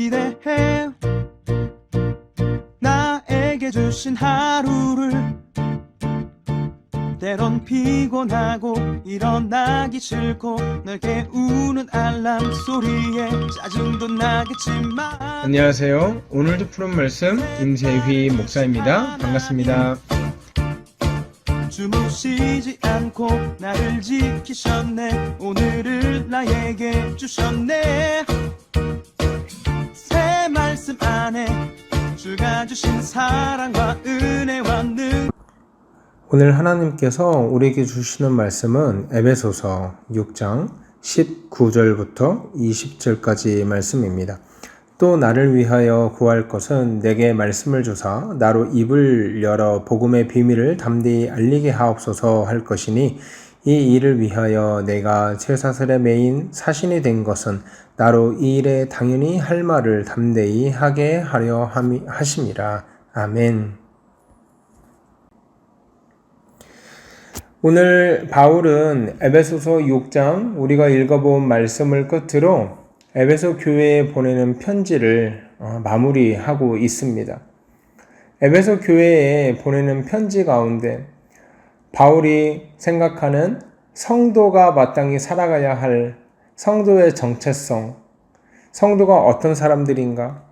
기대해 나에게 주신 하루를. 때론 피곤하고 일어나기 싫고 널 깨우는 알람 소리에 짜증도 나겠지만. 안녕하세요. 오늘도 푸른 말씀 임세휘 목사입니다. 반갑습니다. 주무시지 않고 나를 지키셨네. 오늘을 나에게 주셨네. 새 말씀 안에 주가 주신 사랑과 은혜와 능. 오늘 하나님께서 우리에게 주시는 말씀은 에베소서 6장 19절부터 20절까지 말씀입니다. 또 나를 위하여 구할 것은 내게 말씀을 주사 나로 입을 열어 복음의 비밀을 담대히 알리게 하옵소서 할 것이니, 이 일을 위하여 내가 쇠사슬에 매인 사신이 된 것은 나로 이 일에 당연히 할 말을 담대히 하게 하려 하심이라. 아멘. 오늘 바울은 에베소서 6장 우리가 읽어본 말씀을 끝으로 에베소 교회에 보내는 편지를 마무리하고 있습니다. 에베소 교회에 보내는 편지 가운데 바울이 생각하는 성도가 마땅히 살아가야 할 성도의 정체성, 성도가 어떤 사람들인가,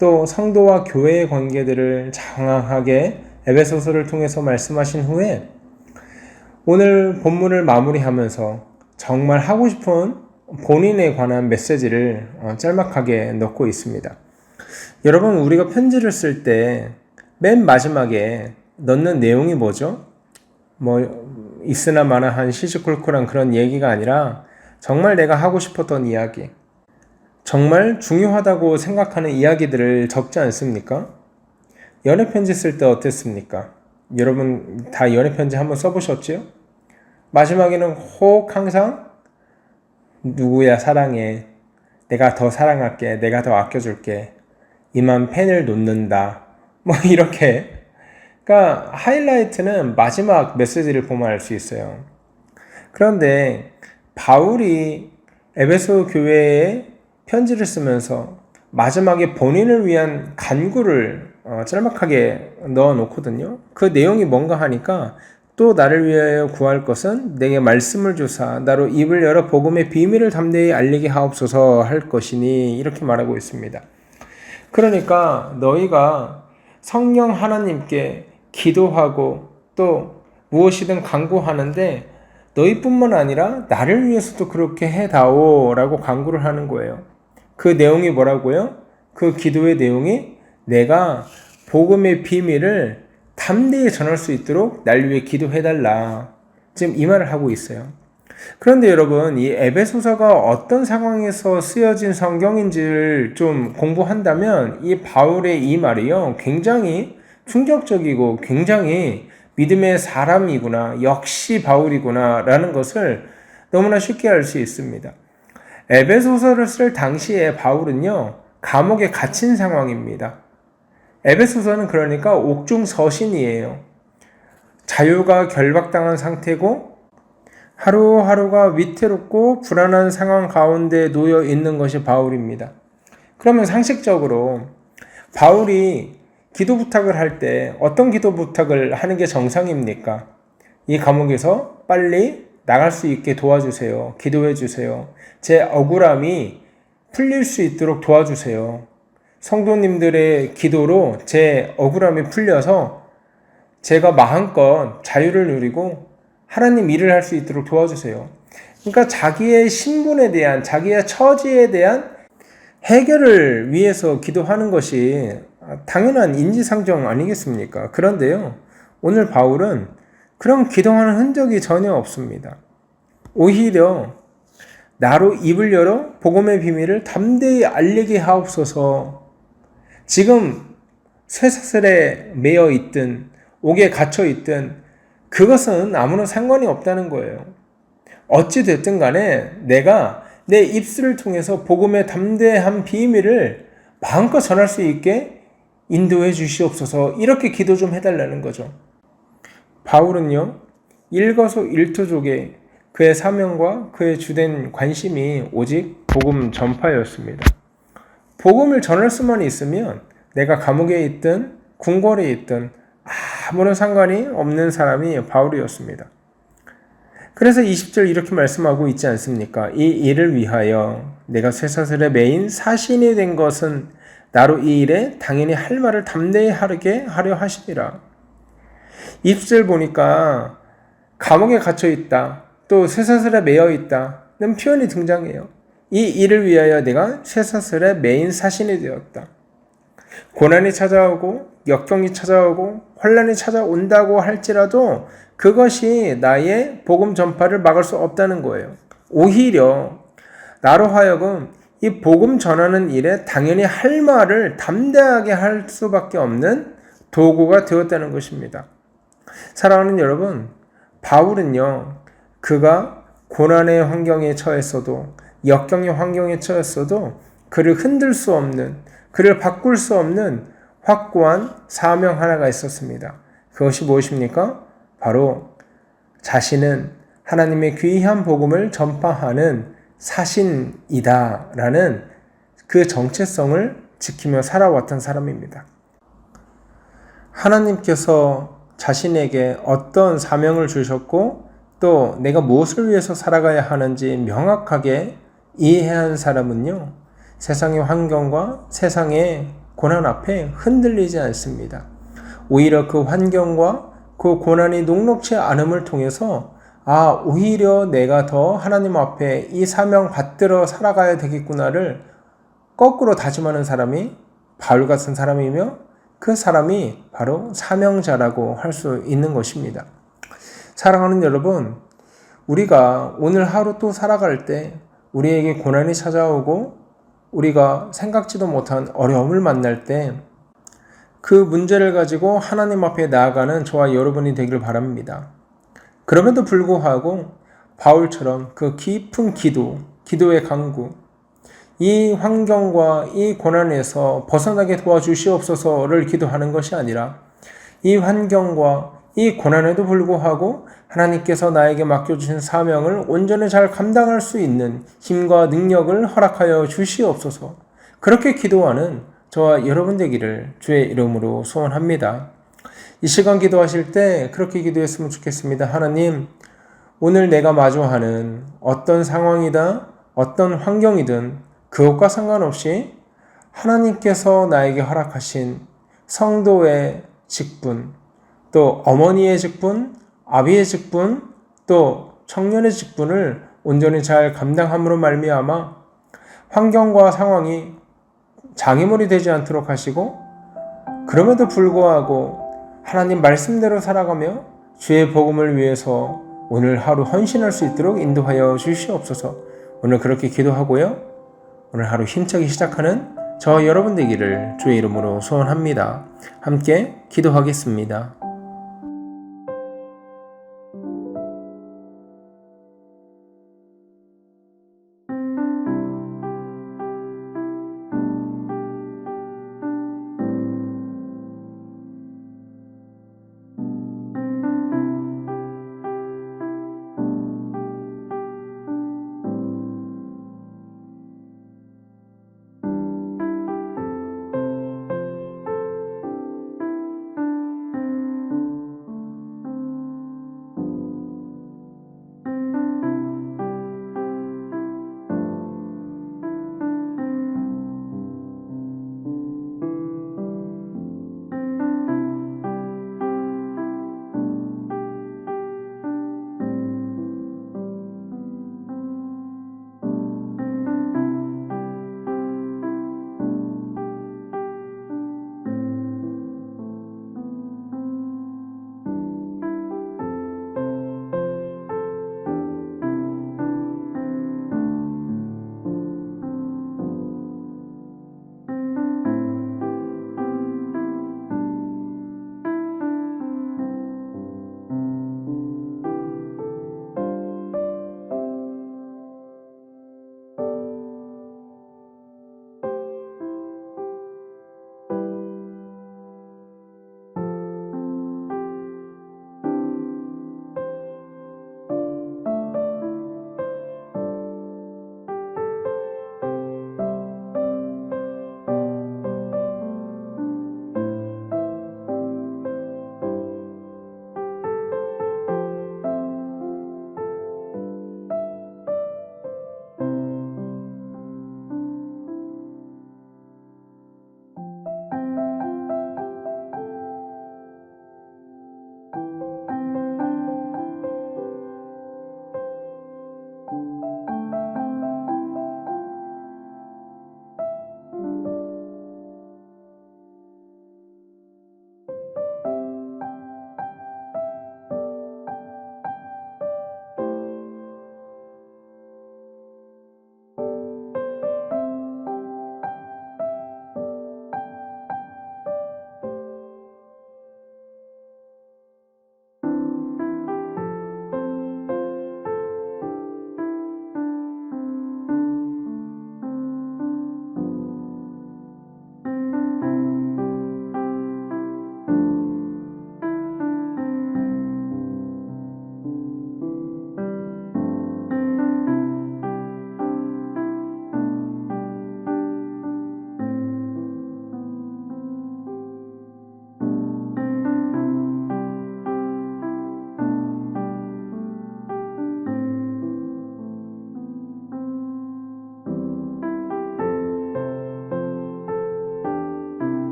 또 성도와 교회의 관계들을 장황하게 에베소서를 통해서 말씀하신 후에 오늘 본문을 마무리하면서 정말 하고 싶은 본인에 관한 메시지를 짤막하게 넣고 있습니다. 여러분, 우리가 편지를 쓸 때 맨 마지막에 넣는 내용이 뭐죠? 있으나 마나한 시시콜콜한 그런 얘기가 아니라 정말 내가 하고 싶었던 이야기, 정말 중요하다고 생각하는 이야기들을 적지 않습니까? 연애편지 쓸 때 어땠습니까? 여러분 다 연애편지 한번 써보셨지요? 마지막에는 혹 항상 누구야 사랑해, 내가 더 사랑할게, 내가 더 아껴줄게, 이만 펜을 놓는다, 이렇게. 그러니까 하이라이트는 마지막 메시지를 보면 알 수 있어요. 그런데 바울이 에베소 교회에 편지를 쓰면서 마지막에 본인을 위한 간구를 짤막하게 넣어 놓거든요. 그 내용이 뭔가 하니까, 또 나를 위하여 구할 것은 내게 말씀을 주사 나로 입을 열어 복음의 비밀을 담대히 알리게 하옵소서 할 것이니, 이렇게 말하고 있습니다. 그러니까 너희가 성령 하나님께 기도하고 또 무엇이든 간구하는데 너희뿐만 아니라 나를 위해서도 그렇게 해다오 라고 간구를 하는 거예요. 그 내용이 뭐라고요? 그 기도의 내용이 내가 복음의 비밀을 담대히 전할 수 있도록 날 위해 기도해달라, 지금 이 말을 하고 있어요. 그런데 여러분, 이 에베소서가 어떤 상황에서 쓰여진 성경인지를 좀 공부한다면 이 바울의 이 말이요, 굉장히 충격적이고 굉장히 믿음의 사람이구나, 역시 바울이구나 라는 것을 너무나 쉽게 알 수 있습니다. 에베소서를 쓸 당시에 바울은요, 감옥에 갇힌 상황입니다. 에베소서는 그러니까 옥중서신이에요. 자유가 결박당한 상태고 하루하루가 위태롭고 불안한 상황 가운데 놓여 있는 것이 바울입니다. 그러면 상식적으로 바울이 기도 부탁을 할 때 어떤 기도 부탁을 하는 게 정상입니까? 이 감옥에서 빨리 나갈 수 있게 도와주세요. 기도해 주세요. 제 억울함이 풀릴 수 있도록 도와주세요. 성도님들의 기도로 제 억울함이 풀려서 제가 마음껏 자유를 누리고 하나님 일을 할 수 있도록 도와주세요. 그러니까 자기의 신분에 대한, 자기의 처지에 대한 해결을 위해서 기도하는 것이 당연한 인지상정 아니겠습니까? 그런데요, 오늘 바울은 그런 기도하는 흔적이 전혀 없습니다. 오히려 나로 입을 열어 복음의 비밀을 담대히 알리게 하옵소서. 지금 쇠사슬에 매여 있든 옥에 갇혀 있든 그것은 아무런 상관이 없다는 거예요. 어찌 됐든 간에 내가 내 입술을 통해서 복음의 담대한 비밀을 마음껏 전할 수 있게 인도해 주시옵소서, 이렇게 기도 좀 해달라는 거죠. 바울은요, 일거수일투족에 그의 사명과 그의 주된 관심이 오직 복음 전파였습니다. 복음을 전할 수만 있으면 내가 감옥에 있든 궁궐에 있든 아무런 상관이 없는 사람이 바울이었습니다. 그래서 20절 이렇게 말씀하고 있지 않습니까? 이 일을 위하여 내가 쇠사슬에 매인 사신이 된 것은 나로 이 일에 당연히 할 말을 담대히 하게 하려 하심이라. 20절 보니까 감옥에 갇혀 있다, 또 쇠사슬에 매여 있다는 표현이 등장해요. 이 일을 위하여 내가 쇠사슬에 매인 사신이 되었다. 고난이 찾아오고 역경이 찾아오고 환난이 찾아온다고 할지라도 그것이 나의 복음 전파를 막을 수 없다는 거예요. 오히려 나로 하여금 이 복음 전하는 일에 당연히 할 말을 담대하게 할 수밖에 없는 도구가 되었다는 것입니다. 사랑하는 여러분, 바울은요, 그가 고난의 환경에 처했어도 역경의 환경에 처했어도 그를 흔들 수 없는, 그를 바꿀 수 없는 확고한 사명 하나가 있었습니다. 그것이 무엇입니까? 바로 자신은 하나님의 귀한 복음을 전파하는 사신이다 라는 그 정체성을 지키며 살아왔던 사람입니다. 하나님께서 자신에게 어떤 사명을 주셨고 또 내가 무엇을 위해서 살아가야 하는지 명확하게 이해한 사람은요, 세상의 환경과 세상의 고난 앞에 흔들리지 않습니다. 오히려 그 환경과 그 고난이 녹록치 않음을 통해서 오히려 내가 더 하나님 앞에 이 사명 받들어 살아가야 되겠구나를 거꾸로 다짐하는 사람이 바울 같은 사람이며 그 사람이 바로 사명자라고 할 수 있는 것입니다. 사랑하는 여러분, 우리가 오늘 하루 또 살아갈 때 우리에게 고난이 찾아오고 우리가 생각지도 못한 어려움을 만날 때 그 문제를 가지고 하나님 앞에 나아가는 저와 여러분이 되기를 바랍니다. 그럼에도 불구하고 바울처럼 그 깊은 기도의 간구, 이 환경과 이 고난에서 벗어나게 도와주시옵소서를 기도하는 것이 아니라 이 환경과 이 고난에도 불구하고 하나님께서 나에게 맡겨주신 사명을 온전히 잘 감당할 수 있는 힘과 능력을 허락하여 주시옵소서. 그렇게 기도하는 저와 여러분 되기를 주의 이름으로 소원합니다. 이 시간 기도하실 때 그렇게 기도했으면 좋겠습니다. 하나님, 오늘 내가 마주하는 어떤 상황이다, 어떤 환경이든 그것과 상관없이 하나님께서 나에게 허락하신 성도의 직분, 또 어머니의 직분, 아비의 직분, 또 청년의 직분을 온전히 잘 감당함으로 말미암아 환경과 상황이 장애물이 되지 않도록 하시고 그럼에도 불구하고 하나님 말씀대로 살아가며 주의 복음을 위해서 오늘 하루 헌신할 수 있도록 인도하여 주시옵소서. 오늘 그렇게 기도하고요, 오늘 하루 힘차게 시작하는 저 여러분 되기를 주의 이름으로 소원합니다. 함께 기도하겠습니다.